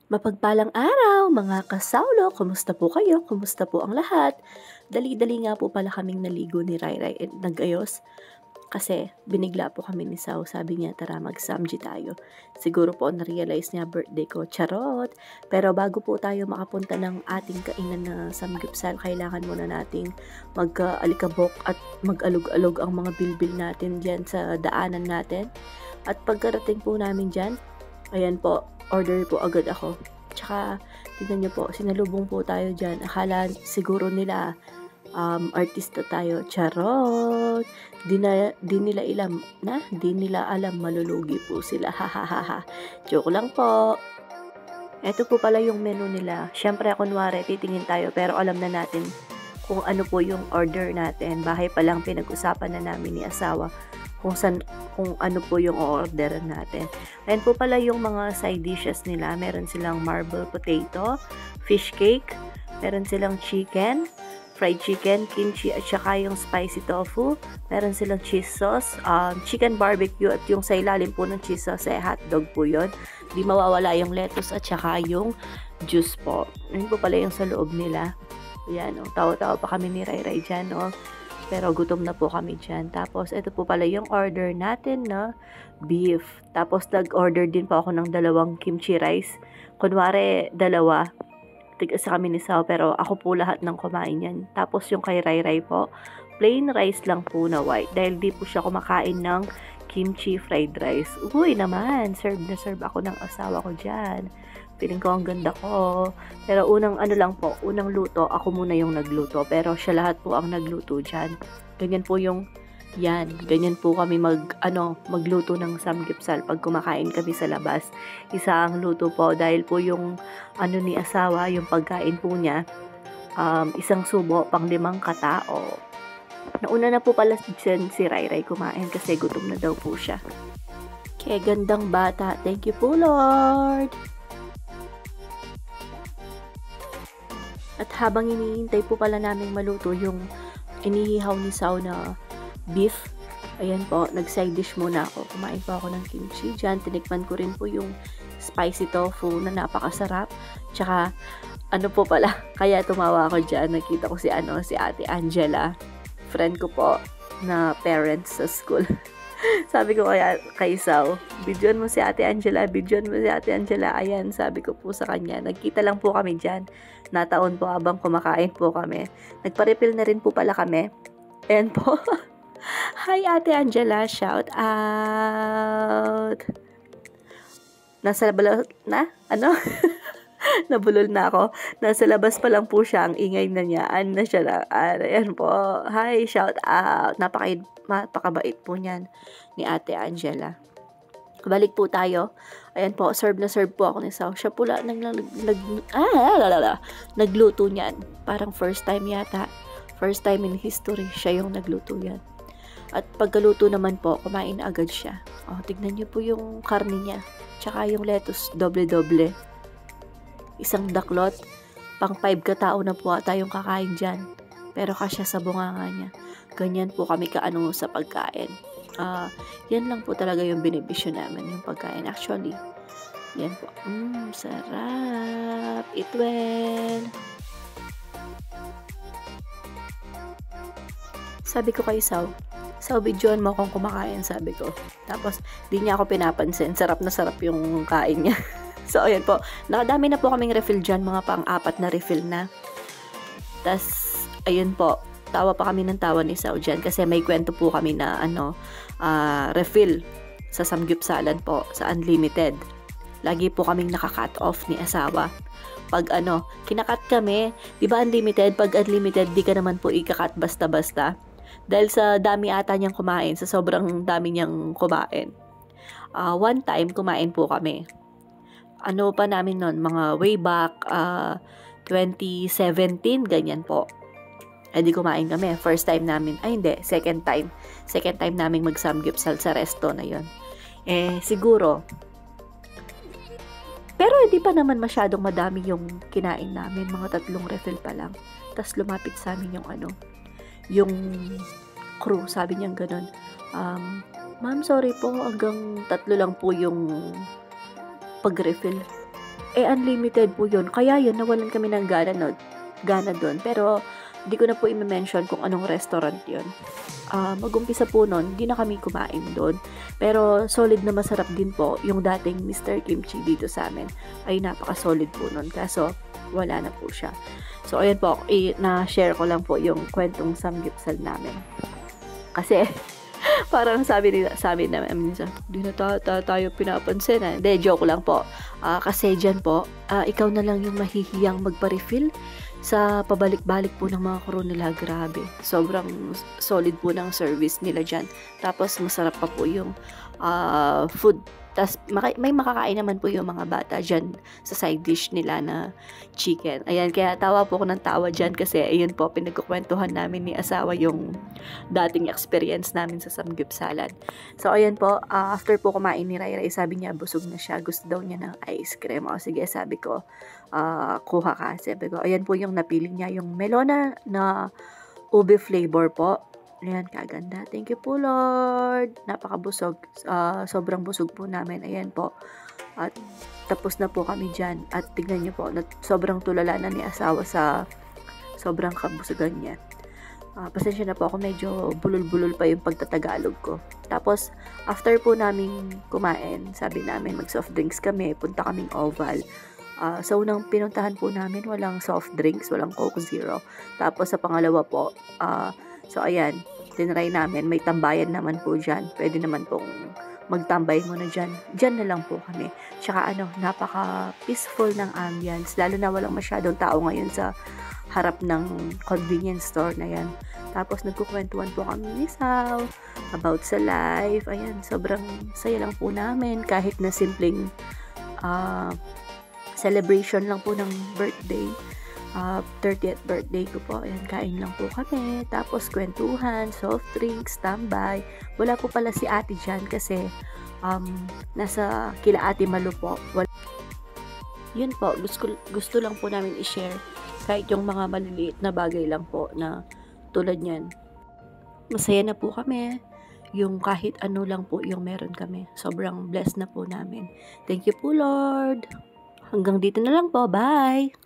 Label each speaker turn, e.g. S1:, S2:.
S1: Mapagpalang araw mga kasawlo, kumusta po kayo? Kumusta po ang lahat? Dali-dali nga po pala kaming naligo ni Rayray at nag-ayos kasi binigla po kami ni Sao. Sabi niya tara mag-samji tayo. Siguro po na-realize niya birthday ko, charot. Pero bago po tayo makapunta ng ating kainan na samgyupsal, kailangan muna nating mag-alikabok at mag-alog-alog ang mga bilbil natin dyan sa daanan natin. At pagkarating po namin dyan, ayan po, order po agad ako. Tsaka, tignan nyo po, sinalubong po tayo dyan. Akala siguro nila, artista tayo. Charot! Di nila alam, malulugi po sila. Hahaha. Joke lang po. Ito po pala yung menu nila. Siyempre, kunwari, titingin tayo, pero alam na natin kung ano po yung order natin. Bahay pa lang pinag-usapan na namin ni asawa kung ano po yung order natin. Ayan po pala yung mga side dishes nila. Meron silang marble potato, fish cake, meron silang chicken, fried chicken, kimchi, at saka yung spicy tofu. Meron silang cheese sauce, chicken barbecue, at yung sa ilalim po ng cheese sauce ay hotdog po yun. Di mawawala yung lettuce at saka yung juice po. Ayan po pala yung sa loob nila. Ayan, tawa-tawa pa kami ni Rayray dyan, pero gutom na po kami dyan. Tapos, ito po pala yung order natin na beef. Tapos, nag-order din po ako ng 2 kimchi rice. Kunwari, 2. Tig-isa kami ni Sao, pero ako po lahat ng kumain yan. Tapos, yung kay Rayray po, plain rice lang po na white. Dahil di po siya kumakain ng kimchi fried rice. Uy naman, serve na serve ako ng asawa ko dyan. Feeling ko ang ganda ko. Pero unang luto, ako muna yung nagluto. Pero siya lahat po ang nagluto dyan. Ganyan po kami magluto ng samgyupsal pag kumakain kami sa labas. Isa ang luto po dahil po yung ni asawa, yung pagkain po niya, isang subo pang 5 katao. Nauna na po pala si Rayray kumain kasi gutom na daw po siya. Kaya gandang bata. Thank you po, Lord! At habang iniintay po pala naming maluto yung inihihaw ni Sao na beef, ayan po, nag-side dish muna ako. Kumain po ako ng kimchi dyan. Tinikman ko rin po yung spicy tofu na napakasarap. Tsaka, po pala, kaya tumawa ako dyan. Nakita ko si Ate Angela. Friend ko po na parents sa school. Sabi ko kay Sao, bidyoan mo si Ate Angela. Ayan, sabi ko po sa kanya. Nagkita lang po kami dyan. Nataon po habang kumakain po kami. Nagpa-refill na rin po pala kami. Ayan po. Hi Ate Angela, shout out. Nasa labas na? Nabulol na ako. Nasa labas pa lang po siya. Ang ingay na niya. Ayan po. Hi, shout out. Napakabait po niyan ni Ate Angela. Balik po tayo. Ayan po, serve na serve po ako ni Sao. Siya pula nagluto niyan. Parang first time yata. First time in history, siya yung nagluto yan. At pagkaluto naman po, kumain agad siya. Tignan niyo po yung karne niya. Tsaka yung lettuce, doble-doble. Isang daklot, pang 5 katao na po ata yung kakain dyan. Pero kasya sa bunganga niya. Ganyan po kami sa pagkain. Yan lang po talaga yung binibisyo namin, yung pagkain. Actually, yan po. Sarap. Eat well. Sabi ko kay Sao, bidyoan mo akong kumakain, sabi ko. Tapos, di niya ako pinapansin. Sarap na sarap yung kain niya. So, ayan po. Nakadami na po kaming refill dyan. Mga pang-4 na refill na. Tas, ayun po. Tawa pa kami ng tawa ni Sao dyan. Kasi may kwento po kami na, refill sa samgyupsalan po. Sa unlimited. Lagi po kaming naka-cut off ni asawa. Pag kinakat kami, di ba unlimited? Pag unlimited, di ka naman po ikakat basta-basta. Dahil sa dami ata niyang kumain. Sa sobrang dami niyang kumain. One time, kumain po kami. Pa namin nun, mga way back 2017, ganyan po. Di kumain kami. First time namin, second time. Second time namin mag-samgyupsal sa resto na yon. Siguro, pero hindi pa naman masyadong madami yung kinain namin. Mga 3 refill pa lang. Tapos lumapit sa amin yung crew. Sabi niya ganun, ma'am, sorry po, hanggang 3 lang po yung pag-refill. unlimited po yun. Kaya yun, nawalan kami ng gana doon. Pero, di ko na po i-mention kung anong restaurant yun. Mag-umpisa po nun, di na kami kumain doon. Pero, solid na masarap din po yung dating Mr. Kimchi dito sa amin. Ay, napaka-solid po nun. Kaso, wala na po siya. So, ayan po, na-share ko lang po yung kwentong samgipsal namin. Kasi, parang sabi nila sa amin na minsan, di na tayo pinapansin. Hindi, joke lang po. Kasi dyan po, ikaw na lang yung mahihiyang magpa-refill sa pabalik-balik po ng mga crew nila. Grabe. Sobrang solid po ng service nila dyan. Tapos, masarap pa po yung food. Tapos, may makakain naman po yung mga bata dyan sa side dish nila na chicken. Ayan, kaya tawa po ako ng tawa dyan kasi ayun po, pinagkukwentuhan namin ni asawa yung dating experience namin sa samgipsalan. So, ayan po, after po kumain ni Rai, sabi niya, busog na siya. Gusto daw niya ng ice cream. O, sige, sabi ko, kuha ka. Sabi ko, ayan po yung napili niya, yung melona na ube flavor po. Ayan, kaganda. Thank you po, Lord. Napakabusog. Sobrang busog po namin. Ayan po. At tapos na po kami dyan. At tignan nyo po, sobrang tulala na ni asawa sa sobrang kabusugan niya. Pasensya na po ako, medyo bulol-bulol pa yung pagtatagalog ko. Tapos, after po namin kumain, sabi namin mag-soft drinks kami, punta kaming Oval. Sa unang pinuntahan po namin, walang soft drinks, walang Coke Zero. Tapos, sa pangalawa po, so, ayan, tinry namin. May tambayan naman po dyan. Pwede naman pong magtambay muna dyan. Dyan na lang po kami. Tsaka napaka-peaceful ng ambience. Lalo na walang masyadong tao ngayon sa harap ng convenience store na yan. Tapos, nagkukwentuhan po kami ni Sao about sa life. Ayan, sobrang saya lang po namin. Kahit na simpleng celebration lang po ng birthday. 30th birthday ko po. Ayan, kain lang po kami. Tapos, kwentuhan, soft drinks, tambay. Wala po pala si ate dyan kasi nasa kila ate Malu po. Yun po, gusto lang po namin i-share kahit yung mga maliliit na bagay lang po na tulad nyan. Masaya na po kami. Yung kahit ano lang po yung meron kami. Sobrang blessed na po namin. Thank you po, Lord. Hanggang dito na lang po. Bye!